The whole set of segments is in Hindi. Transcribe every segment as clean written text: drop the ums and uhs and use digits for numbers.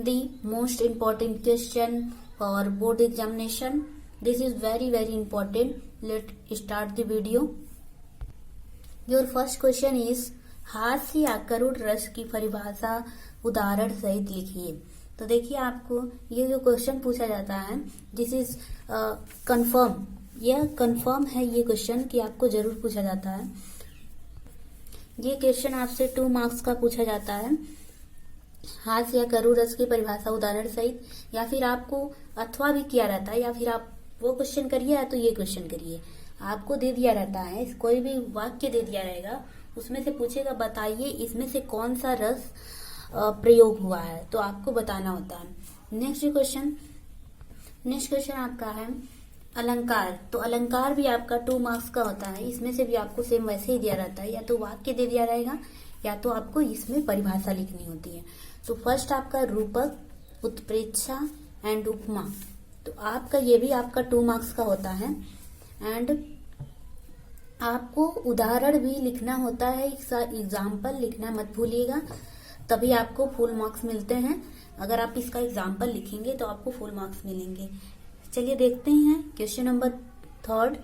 the most important question for board examination. This is very important. Let's start the video. Your first question is हास्य या करुण रस की परिभाषा उदाहरण सहित लिखिए। तो देखिए आपको ये जो क्वेश्चन पूछा जाता है दिस इज कंफर्म, यह कंफर्म है ये क्वेश्चन कि आपको जरूर पूछा जाता है। ये क्वेश्चन आपसे 2 मार्क्स का पूछा जाता है। हास्य या करुण रस की परिभाषा उदाहरण सहित, या फिर आपको अथवा भी किया रहता है, या फिर आप वो क्वेश्चन करिए या तो ये क्वेश्चन करिए। आपको दे दिया रहता है, कोई भी वाक्य दे दिया रहेगा, उसमें से पूछेगा बताइए इसमें से कौन सा रस प्रयोग हुआ है, तो आपको बताना होता है। नेक्स्ट क्वेश्चन आपका है अलंकार। तो अलंकार भी आपका 2 मार्क्स का होता है। इसमें से भी आपको सेम वैसे ही दिया रहता है, या तो वाक्य दे दिया रहेगा या तो आपको इसमें परिभाषा लिखनी होती है। तो फर्स्ट आपका रूपक, उत्प्रेक्षा एंड उपमा। तो आपका ये भी आपका 2 मार्क्स का होता है। एंड आपको उदाहरण भी लिखना होता है, एग्जाम्पल लिखना मत भूलिएगा, तभी आपको फुल मार्क्स मिलते हैं। अगर आप इसका एग्जाम्पल लिखेंगे तो आपको फुल मार्क्स मिलेंगे। चलिए देखते हैं क्वेश्चन नंबर 3।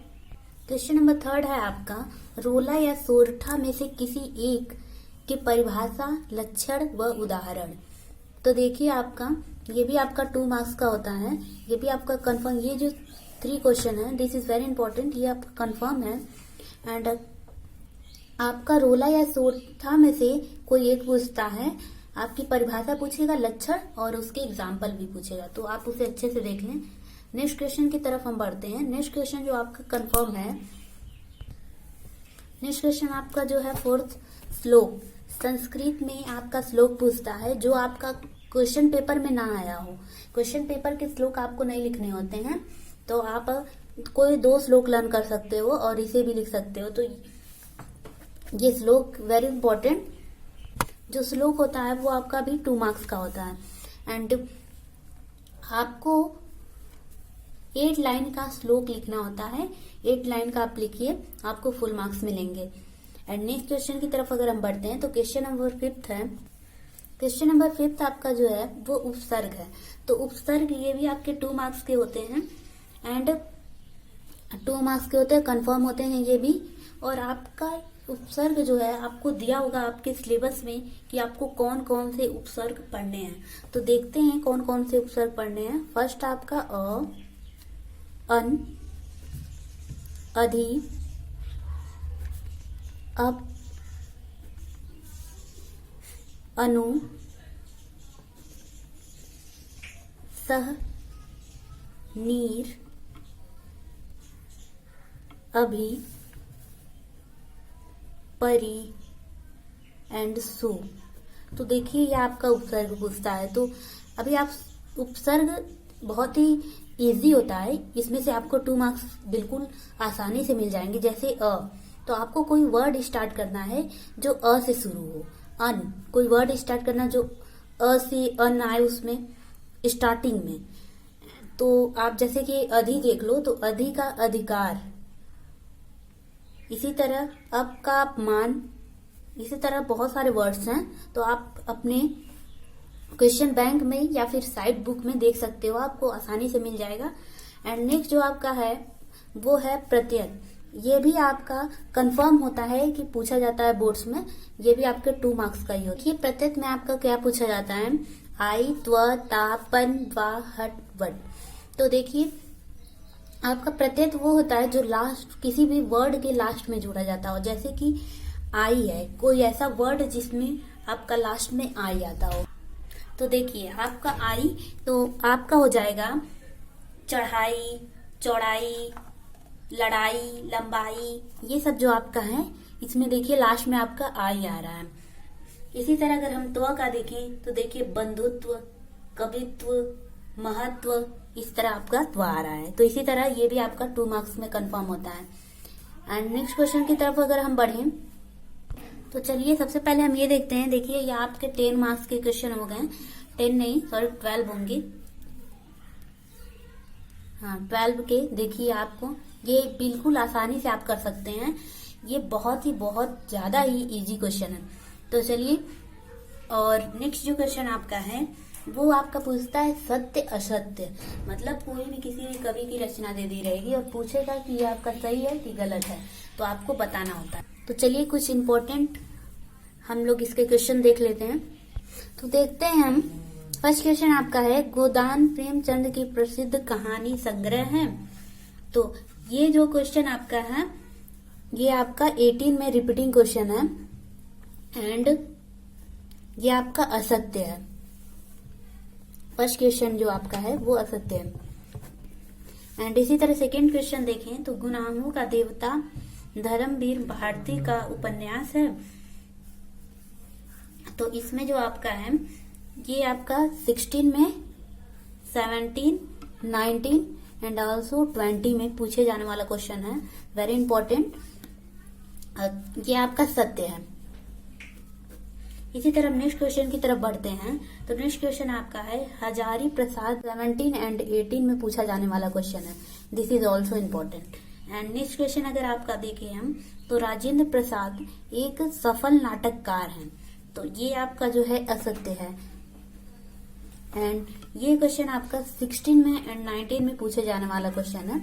क्वेश्चन नंबर 3 है आपका रोला या सोरठा में से किसी एक की परिभाषा, लक्षण व उदाहरण। तो देखिए आपका ये भी आपका 2 मार्क्स का होता है। ये भी आपका कंफर्म, ये जो 3 क्वेश्चन है दिस इज वेरी इंपॉर्टेंट, ये आपका कंफर्म है। एंड आपका रोला या सोरठा में से कोई एक पूछता है, आपकी परिभाषा पूछेगा, लक्षण और उसके एग्जाम्पल भी पूछेगा, तो आप उसे अच्छे से देख लें। नेक्स्ट क्वेश्चन की तरफ हम बढ़ते हैं। नेक्स्ट क्वेश्चन जो आपका कंफर्म है, नेक्स्ट क्वेश्चन आपका जो है 4th श्लोक। संस्कृत में आपका श्लोक पूछता है जो आपका क्वेश्चन पेपर में ना आया हो। क्वेश्चन पेपर के श्लोक आपको नहीं लिखने होते हैं, तो आप कोई 2 श्लोक लर्न कर सकते हो और इसे भी लिख सकते हो। तो ये श्लोक वेरी इंपॉर्टेंट, जो श्लोक होता है वो आपका भी 2 मार्क्स का होता है। एंड आपको 8 लाइन का श्लोक लिखना होता है। 8 लाइन का आप लिखिए, आपको फुल मार्क्स मिलेंगे। एंड नेक्स्ट क्वेश्चन की तरफ अगर हम बढ़ते हैं तो क्वेश्चन नंबर 5 है। क्वेश्चन नंबर 5 आपका जो है वो उपसर्ग है। तो उपसर्ग ये भी आपके 2 मार्क्स के होते हैं। एंड 2 मार्क्स के होते हैं, कंफर्म होते हैं ये भी। और आपका उपसर्ग जो है आपको दिया होगा आपके सिलेबस में कि आपको कौन कौन से उपसर्ग पढ़ने हैं। तो देखते हैं कौन कौन से उपसर्ग पढ़ने हैं। फर्स्ट आपका अन, अधि, अप, अनु, सह, नीर, अभि, परी एंड सु। तो देखिए ये आपका उपसर्ग पूछता है। तो अभी आप उपसर्ग बहुत ही इजी होता है, इसमें से आपको 2 मार्क्स बिल्कुल आसानी से मिल जाएंगे। जैसे तो आपको कोई वर्ड स्टार्ट करना है जो अ से शुरू हो। अन, कोई वर्ड स्टार्ट करना जो अ से अन आए उसमें स्टार्टिंग में। तो आप जैसे कि अधि देख लो, तो अधि का अधिकार, इसी तरह अप का अपमान, इसी तरह बहुत सारे वर्ड्स हैं। तो आप अपने क्वेश्चन बैंक में या फिर साइड बुक में देख सकते हो, आपको आसानी से मिल जाएगा। एंड नेक्स्ट जो आपका है वो है प्रत्यय। ये भी आपका कंफर्म होता है कि पूछा जाता है बोर्ड्स में, ये भी आपके 2 मार्क्स का ही होता है। ये प्रत्यय में आपका क्या पूछा जाता है, आई, त्व, ता, पन, वा, हट, वट। तो देखिए आपका प्रत्यय वो होता है जो लास्ट, किसी भी वर्ड के लास्ट में जोड़ा जाता हो। जैसे कि आई है, कोई ऐसा वर्ड जिसमें आपका लास्ट में आई आता हो। तो देखिए आपका आई, तो आपका हो जाएगा चढ़ाई, चौड़ाई, लड़ाई, लंबाई, ये सब जो आपका है इसमें देखिए लास्ट में आपका आई आ रहा है। इसी तरह अगर हम त्व का देखें तो देखिए बंधुत्व, कवित्व, महत्व, इस तरह आपका त्व आ रहा है। तो इसी तरह ये भी आपका 2 मार्क्स में कंफर्म होता है। एंड नेक्स्ट क्वेश्चन की तरफ अगर हम बढ़ें तो चलिए सबसे पहले हम ये देखते हैं। देखिए ये आपके 10 मार्क्स के क्वेश्चन हो गए, 10 नहीं सॉरी 12 होंगे। हाँ 12 के। देखिए आपको ये बिल्कुल आसानी से आप कर सकते हैं, ये बहुत ज्यादा ही इजी क्वेश्चन है। तो चलिए, और नेक्स्ट जो क्वेश्चन आपका है वो आपका पूछता है सत्य असत्य, मतलब कोई भी किसी भी कवि की रचना दे दी रहेगी और पूछेगा कि ये आपका सही है कि गलत है, तो आपको बताना होता है। तो चलिए कुछ इम्पोर्टेंट हम लोग इसके क्वेश्चन देख लेते हैं। तो देखते हैं हम। फर्स्ट क्वेश्चन आपका है, गोदान प्रेमचंद की प्रसिद्ध कहानी संग्रह है। तो ये जो क्वेश्चन आपका है ये आपका 18 में रिपीटिंग क्वेश्चन है एंड ये आपका असत्य है। फर्स्ट क्वेश्चन जो आपका है वो असत्य है। एंड इसी तरह सेकेंड क्वेश्चन देखें तो गुनाहों का देवता धर्मवीर भारती का उपन्यास है। तो इसमें जो आपका है ये आपका 16 में, 17, 19 एंड ऑल्सो 20 में पूछे जाने वाला क्वेश्चन है, वेरी इंपॉर्टेंट। ये आपका सत्य है। इसी तरह नेक्स्ट क्वेश्चन की तरफ बढ़ते हैं। तो नेक्स्ट क्वेश्चन आपका है, हजारी प्रसाद 17 एंड 18 में पूछा जाने वाला क्वेश्चन है, this is also important. And next question अगर आपका देखें हम तो राजेंद्र प्रसाद एक सफल नाटककार हैं। तो ये आपका जो है असत्य है। एंड ये क्वेश्चन आपका 16 में एंड 19 में पूछे जाने वाला क्वेश्चन है।